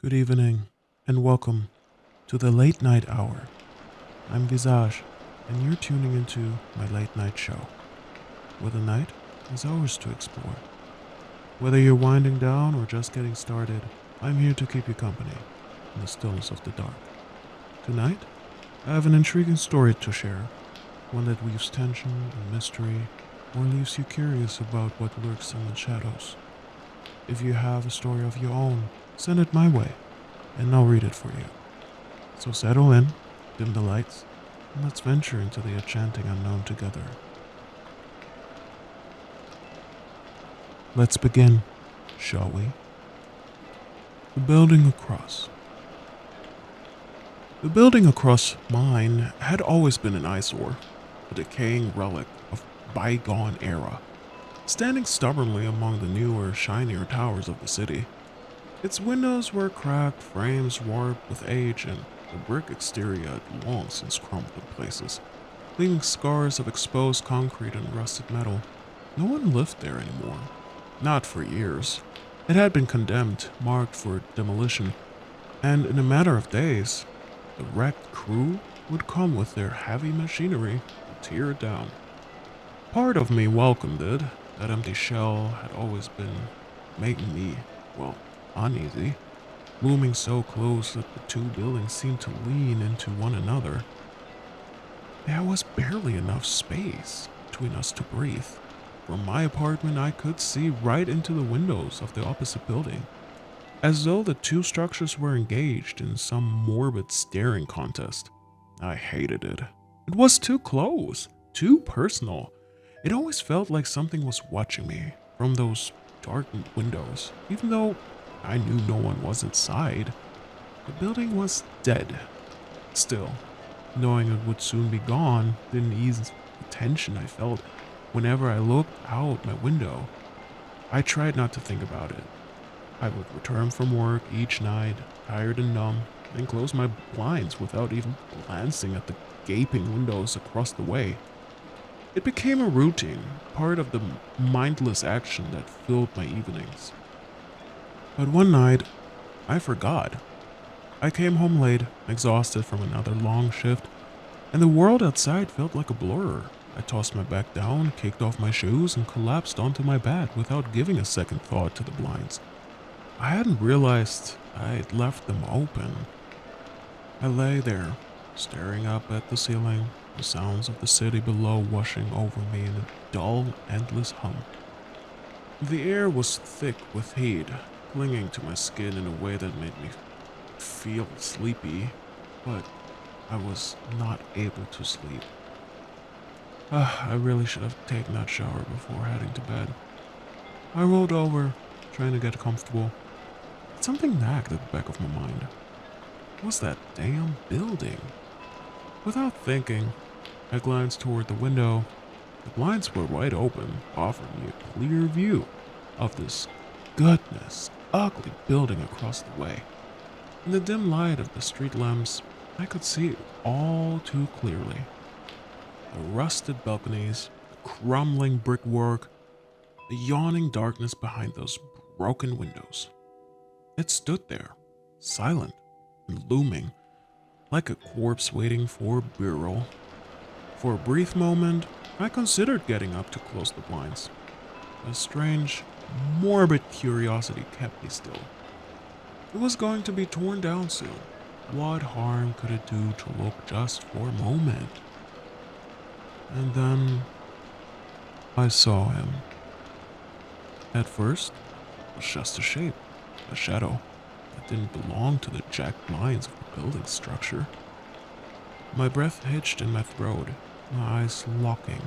Good evening, and welcome to the late night hour. I'm Visage, and you're tuning into my late night show, where the night is ours to explore. Whether you're winding down or just getting started, I'm here to keep you company in the stillness of the dark. Tonight, I have an intriguing story to share, one that weaves tension and mystery, or leaves you curious about what lurks in the shadows. If you have a story of your own, send it my way, and I'll read it for you. So settle in, dim the lights, and let's venture into the enchanting unknown together. Let's begin, shall we? The building across. The building across mine had always been an eyesore, a decaying relic of bygone era, standing stubbornly among the newer, shinier towers of the city. Its windows were cracked, frames warped with age, and the brick exterior had long since crumbled in places, leaving scars of exposed concrete and rusted metal. No one lived there anymore. Not for years. It had been condemned, marked for demolition, and in a matter of days, the wrecked crew would come with their heavy machinery and tear it down. Part of me welcomed it. That empty shell had always been making me, well, uneasy, looming so close that the two buildings seemed to lean into one another. There was barely enough space between us to breathe. From my apartment, I could see right into the windows of the opposite building, as though the two structures were engaged in some morbid staring contest. I hated it. It was too close, too personal. It always felt like something was watching me from those darkened windows, even though I knew no one was inside. The building was dead. Still, knowing it would soon be gone didn't ease the tension I felt whenever I looked out my window. I tried not to think about it. I would return from work each night, tired and numb, and close my blinds without even glancing at the gaping windows across the way. It became a routine, part of the mindless action that filled my evenings. But one night, I forgot. I came home late, exhausted from another long shift, and the world outside felt like a blur. I tossed my back down, kicked off my shoes, and collapsed onto my bed without giving a second thought to the blinds. I hadn't realized I'd left them open. I lay there, staring up at the ceiling, the sounds of the city below washing over me in a dull, endless hum. The air was thick with heat, clinging to my skin in a way that made me feel sleepy, but I was not able to sleep. I really should have taken that shower before heading to bed. I rolled over, trying to get comfortable. Something nagged at the back of my mind. What was that damn building? Without thinking, I glanced toward the window. The blinds were wide open, offering me a clear view of this goodness, ugly building across the way. In the dim light of the street lamps, I could see it all too clearly. The rusted balconies, the crumbling brickwork, the yawning darkness behind those broken windows. It stood there, silent and looming, like a corpse waiting for burial. For a brief moment, I considered getting up to close the blinds. A strange, morbid curiosity kept me still. It was going to be torn down soon. What harm could it do to look just for a moment? And then I saw him. At first, it was just a shape, a shadow that didn't belong to the jagged lines of the building structure. My breath hitched in my throat, my eyes locking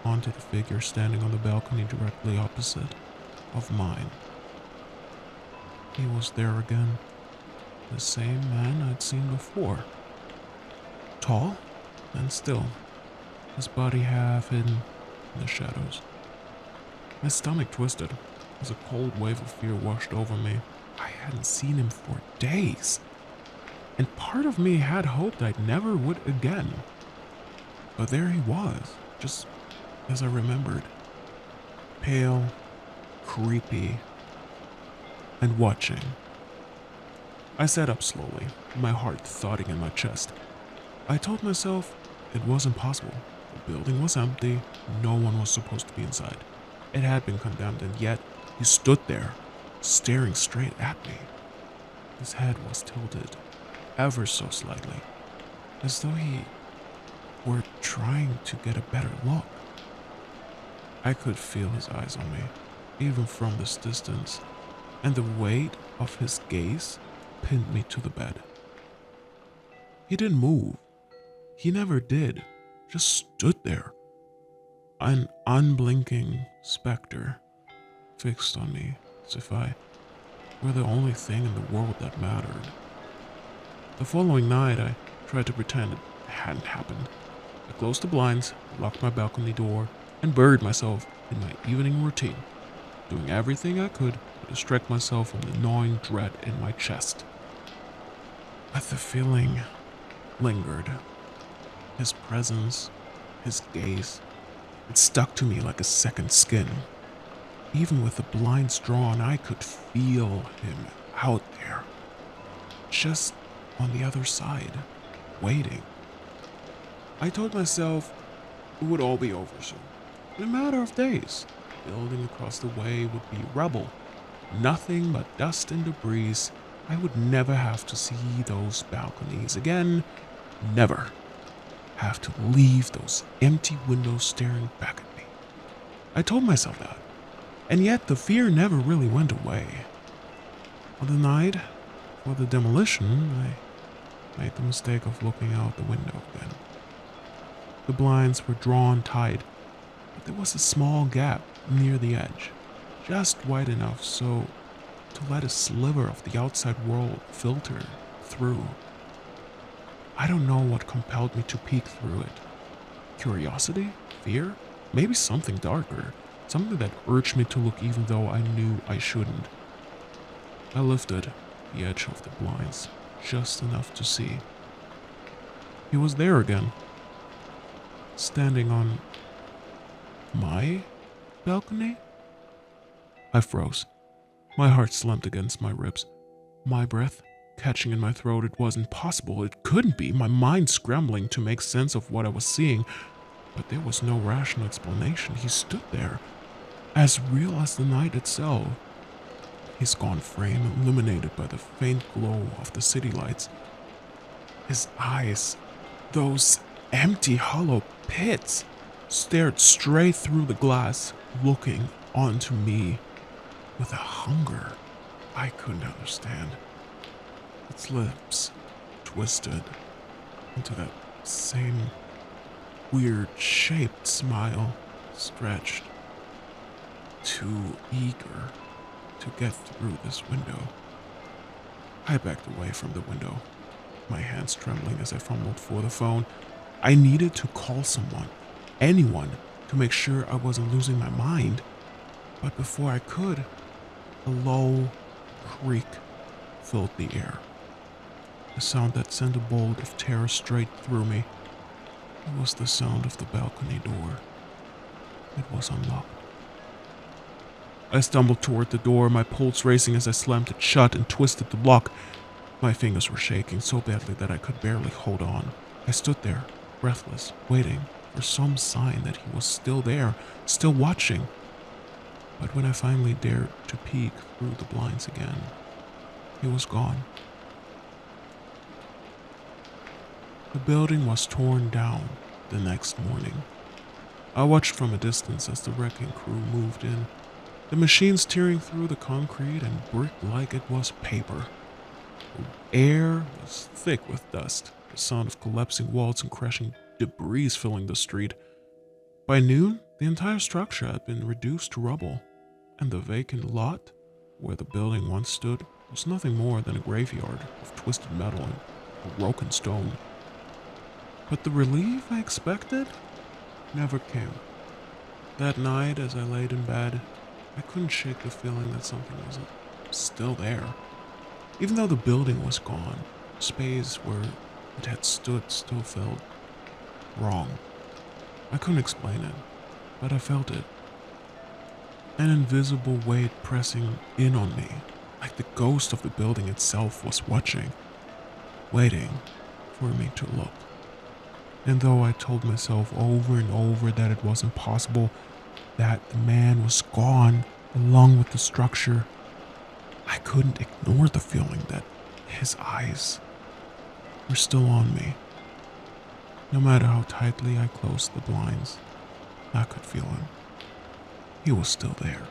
onto the figure standing on the balcony directly opposite of mine. He was there again, the same man I'd seen before. Tall and still, his body half hidden in the shadows. My stomach twisted as a cold wave of fear washed over me. I hadn't seen him for days, and part of me had hoped I never would again. But there he was, just as I remembered. Pale, creepy, and watching. I sat up slowly, my heart thudding in my chest. I told myself it wasn't possible. The building was empty, no one was supposed to be inside. It had been condemned, and yet he stood there, staring straight at me. His head was tilted, ever so slightly, as though he were trying to get a better look. I could feel his eyes on me, even from this distance, and the weight of his gaze pinned me to the bed. He didn't move. He never did, just stood there. An unblinking specter fixed on me as if I were the only thing in the world that mattered. The following night, I tried to pretend it hadn't happened. I closed the blinds, locked my balcony door, and buried myself in my evening routine, doing everything I could to distract myself from the gnawing dread in my chest. But the feeling lingered. His presence, his gaze, it stuck to me like a second skin. Even with the blinds drawn, I could feel him out there, just on the other side, waiting. I told myself it would all be over soon. In a matter of days, the building across the way would be rubble. Nothing but dust and debris. I would never have to see those balconies again. Never have to leave those empty windows staring back at me. I told myself that. And yet the fear never really went away. On the night for the demolition, I made the mistake of looking out the window again. The blinds were drawn tight, but there was a small gap near the edge, just wide enough so to let a sliver of the outside world filter through. I don't know what compelled me to peek through it. Curiosity? Fear? Maybe something darker. Something that urged me to look even though I knew I shouldn't. I lifted the edge of the blinds just enough to see. He was there again, standing on my balcony? I froze. My heart slumped against my ribs. My breath catching in my throat. It wasn't possible. It couldn't be. My mind scrambling to make sense of what I was seeing. But there was no rational explanation. He stood there, as real as the night itself. His gaunt frame illuminated by the faint glow of the city lights. His eyes, those empty hollow pits, stared straight through the glass, looking onto me with a hunger I couldn't understand. Its lips twisted into that same weird shaped smile, stretched, too eager to get through this window. I backed away from the window, my hands trembling as I fumbled for the phone. I needed to call someone, anyone, to make sure I wasn't losing my mind. But before I could, a low creak filled the air. A sound that sent a bolt of terror straight through me. It was the sound of the balcony door. It was unlocked. I stumbled toward the door, my pulse racing as I slammed it shut and twisted the lock. My fingers were shaking so badly that I could barely hold on. I stood there, breathless, waiting for some sign that he was still there, still watching. But when I finally dared to peek through the blinds again, he was gone. The building was torn down the next morning. I watched from a distance as the wrecking crew moved in, the machines tearing through the concrete and brick like it was paper. The air was thick with dust, the sound of collapsing walls and crashing debris filling the street. By noon, the entire structure had been reduced to rubble, and the vacant lot where the building once stood was nothing more than a graveyard of twisted metal and broken stone. But the relief I expected never came. That night, as I laid in bed, I couldn't shake the feeling that something was still there. Even though the building was gone, the space where it had stood still felt wrong. I couldn't explain it, but I felt it. An invisible weight pressing in on me, like the ghost of the building itself was watching, waiting for me to look. And though I told myself over and over that it wasn't possible, that the man was gone along with the structure, I couldn't ignore the feeling that his eyes were still on me. No matter how tightly I closed the blinds, I could feel him. He was still there.